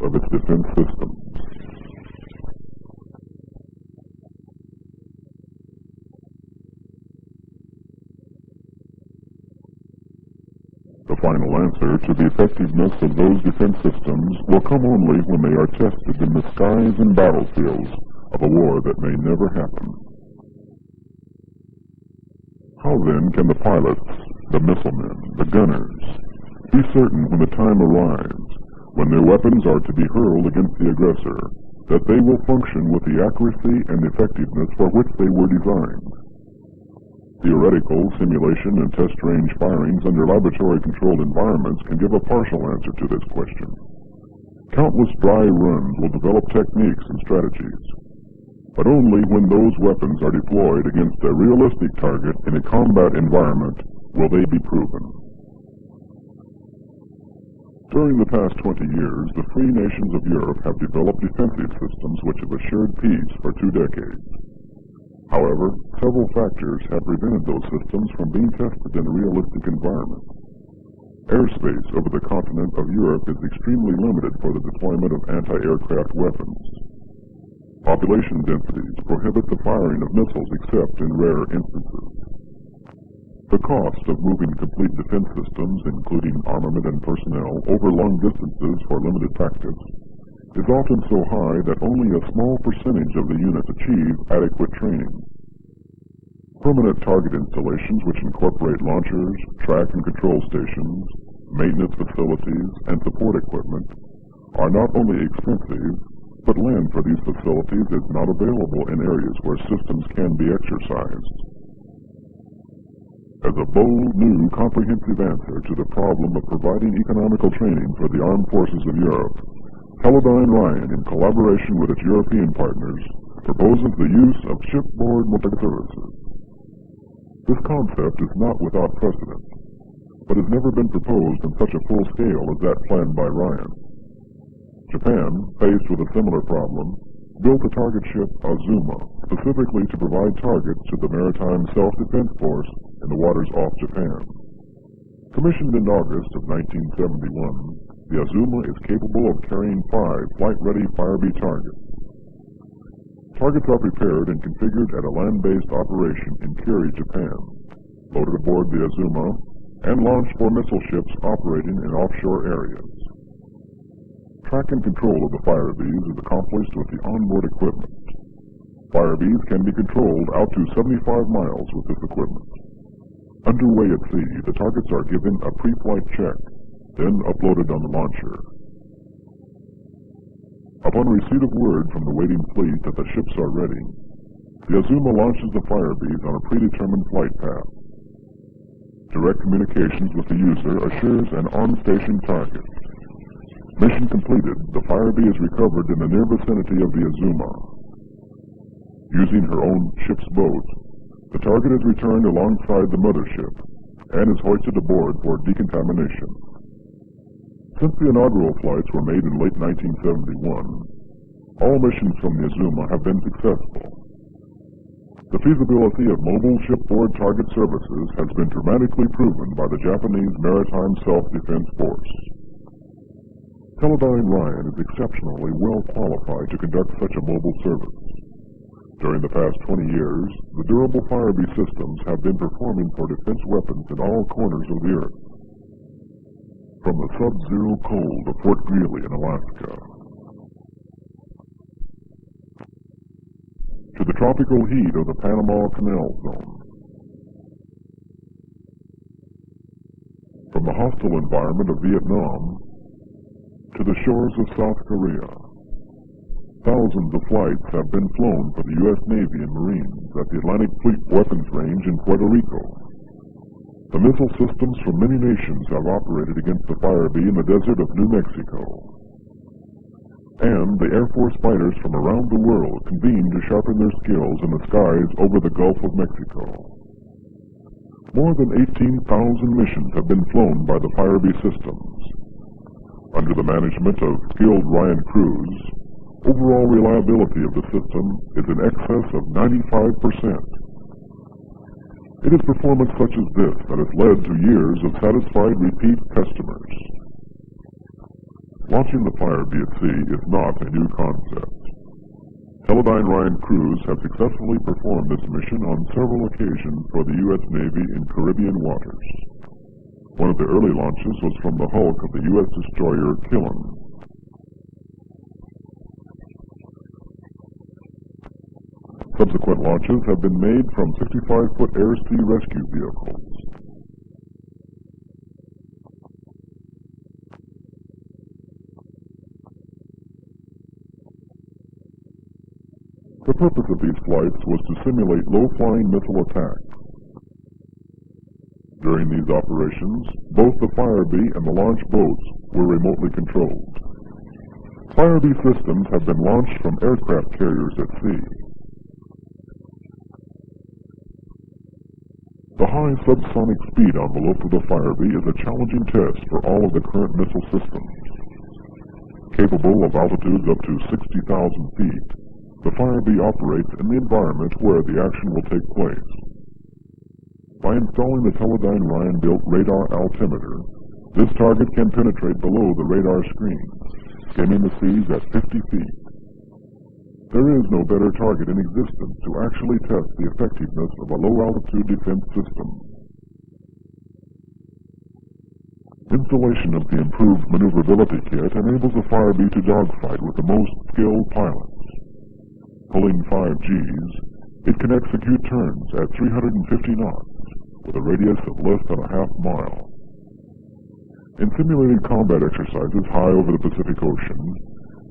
of its defense systems. The final answer to the effectiveness of those defense systems will come only when they are tested in the skies and battlefields of a war that may never happen. How then can the pilots, the missilemen, the gunners, be certain when the time arrives, when their weapons are to be hurled against the aggressor, that they will function with the accuracy and effectiveness for which they were designed? Theoretical, simulation, and test-range firings under laboratory-controlled environments can give a partial answer to this question. Countless dry runs will develop techniques and strategies, but only when those weapons are deployed against a realistic target in a combat environment will they be proven. During the past 20 years, the free nations of Europe have developed defensive systems which have assured peace for 2 decades. However, several factors have prevented those systems from being tested in a realistic environment. Airspace over the continent of Europe is extremely limited for the deployment of anti-aircraft weapons. Population densities prohibit the firing of missiles except in rare instances. The cost of moving complete defense systems, including armament and personnel, over long distances for limited practice, is often so high that only a small percentage of the units achieve adequate training. Permanent target installations which incorporate launchers, track and control stations, maintenance facilities, and support equipment are not only expensive, but land for these facilities is not available in areas where systems can be exercised. As a bold, new, comprehensive answer to the problem of providing economical training for the armed forces of Europe, Teledyne Ryan, in collaboration with its European partners, proposes the use of shipboard multi-services. This concept is not without precedent, but has never been proposed on such a full scale as that planned by Ryan. Japan, faced with a similar problem, built the target ship Azuma specifically to provide targets to the Maritime Self-Defense Force in the waters off Japan. Commissioned in August of 1971, the Azuma is capable of carrying 5 flight-ready Firebee targets. Targets are prepared and configured at a land-based operation in Kiri, Japan, loaded aboard the Azuma, and launched for missile ships operating in offshore areas. Track and control of the Firebees is accomplished with the onboard equipment. Firebees can be controlled out to 75 miles with this equipment. Underway at sea, the targets are given a pre-flight check, then uploaded on the launcher. Upon receipt of word from the waiting fleet that the ships are ready, the Azuma launches the Firebees on a predetermined flight path. Direct communications with the user assures an on-station target. Mission completed, the Firebee is recovered in the near vicinity of the Azuma. Using her own ship's boat, the target is returned alongside the mothership and is hoisted aboard for decontamination. Since the inaugural flights were made in late 1971, all missions from the Azuma have been successful. The feasibility of mobile shipboard target services has been dramatically proven by the Japanese Maritime Self-Defense Force. Teledyne Ryan is exceptionally well qualified to conduct such a mobile service. During the past 20 years, the durable Firebee systems have been performing for defense weapons in all corners of the earth. From the sub-zero cold of Fort Greely in Alaska, to the tropical heat of the Panama Canal Zone, from the hostile environment of Vietnam to the shores of South Korea, thousands of flights have been flown for the U.S. Navy and Marines at the Atlantic Fleet Weapons Range in Puerto Rico. The missile systems from many nations have operated against the Firebee in the desert of New Mexico. And the Air Force fighters from around the world convene to sharpen their skills in the skies over the Gulf of Mexico. More than 18,000 missions have been flown by the Firebee systems. Under the management of skilled Ryan crews, overall reliability of the system is in excess of 95%. It is performance such as this that has led to years of satisfied repeat customers. Launching the Firebee at sea is not a new concept. Teledyne Ryan crews have successfully performed this mission on several occasions for the U.S. Navy in Caribbean waters. One of the early launches was from the hulk of the U.S. destroyer Killen. Subsequent launches have been made from 65-foot air-sea rescue vehicles. The purpose of these flights was to simulate low-flying missile attacks. During these operations, both the Firebee and the launch boats were remotely controlled. Firebee systems have been launched from aircraft carriers at sea. The high subsonic speed envelope of the Firebee is a challenging test for all of the current missile systems. Capable of altitudes up to 60,000 feet, the Firebee operates in the environment where the action will take place. By installing the Teledyne Ryan-built radar altimeter, this target can penetrate below the radar screen, skimming the seas at 50 feet. There is no better target in existence to actually test the effectiveness of a low-altitude defense system. Installation of the improved maneuverability kit enables the Firebee to dogfight with the most skilled pilots. Pulling 5 Gs, it can execute turns at 350 knots with a radius of less than a half mile. In simulated combat exercises high over the Pacific Ocean,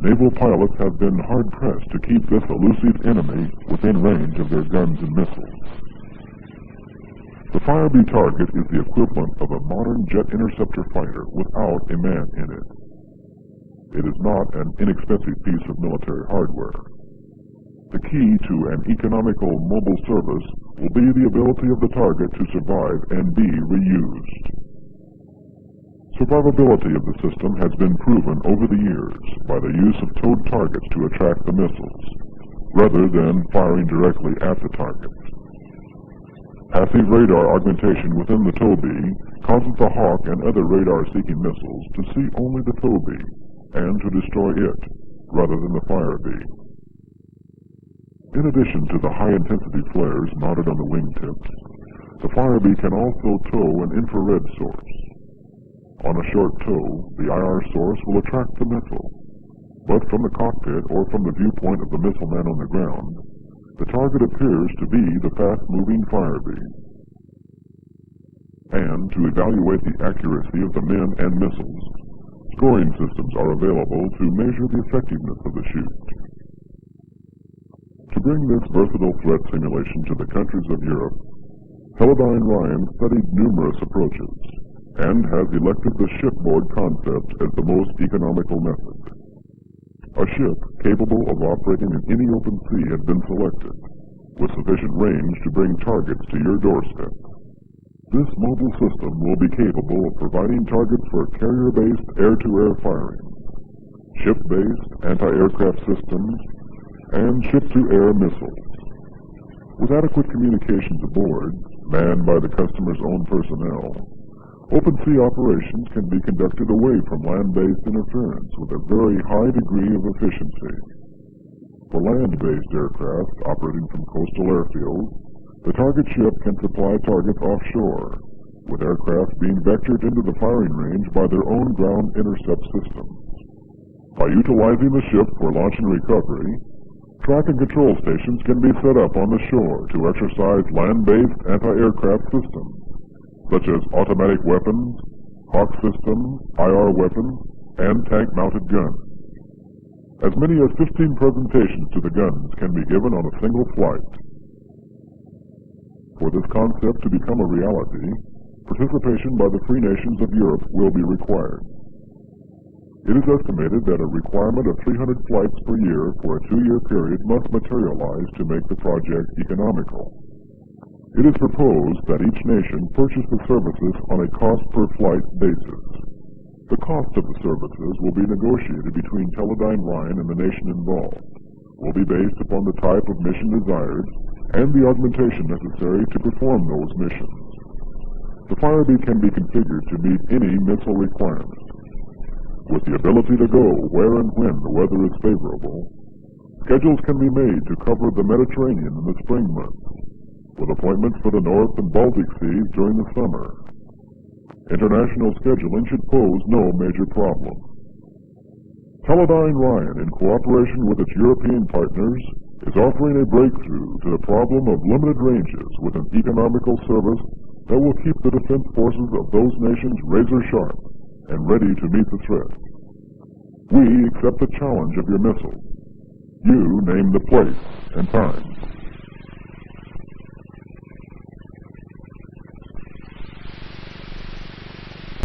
naval pilots have been hard-pressed to keep this elusive enemy within range of their guns and missiles. The Firebee target is the equivalent of a modern jet interceptor fighter without a man in it. It is not an inexpensive piece of military hardware. The key to an economical mobile service will be the ability of the target to survive and be reused. Survivability of the system has been proven over the years by the use of towed targets to attract the missiles, rather than firing directly at the targets. Passive radar augmentation within the towbee causes the Hawk and other radar-seeking missiles to see only the towbee and to destroy it, rather than the Firebee. In addition to the high-intensity flares mounted on the wingtips, the Firebee can also tow an infrared source. On a short tow, the IR source will attract the missile, but from the cockpit or from the viewpoint of the missile man on the ground, the target appears to be the fast-moving Firebee. And to evaluate the accuracy of the men and missiles, scoring systems are available to measure the effectiveness of the shoot. To bring this versatile threat simulation to the countries of Europe, Teledyne Ryan studied numerous approaches and has elected the shipboard concept as the most economical method. A ship capable of operating in any open sea has been selected, with sufficient range to bring targets to your doorstep. This mobile system will be capable of providing targets for carrier-based air-to-air firing, ship-based anti-aircraft systems, and ship-to-air missiles. With adequate communications aboard, manned by the customer's own personnel, open sea operations can be conducted away from land-based interference with a very high degree of efficiency. For land-based aircraft operating from coastal airfields, the target ship can supply targets offshore, with aircraft being vectored into the firing range by their own ground intercept systems. By utilizing the ship for launch and recovery, track and control stations can be set up on the shore to exercise land-based anti-aircraft systems, such as automatic weapons, Hawk systems, IR weapons, and tank-mounted guns. As many as 15 presentations to the guns can be given on a single flight. For this concept to become a reality, participation by the free nations of Europe will be required. It is estimated that a requirement of 300 flights per year for a 2-year period must materialize to make the project economical. It is proposed that each nation purchase the services on a cost-per-flight basis. The cost of the services will be negotiated between Teledyne Ryan and the nation involved, will be based upon the type of mission desired and the augmentation necessary to perform those missions. The Firebee can be configured to meet any missile requirement. With the ability to go where and when the weather is favorable, schedules can be made to cover the Mediterranean in the spring months, with appointments for the North and Baltic Seas during the summer. International scheduling should pose no major problem. Teledyne Ryan, in cooperation with its European partners, is offering a breakthrough to the problem of limited ranges with an economical service that will keep the defense forces of those nations razor sharp and ready to meet the threat. We accept the challenge of your missiles. You name the place and time.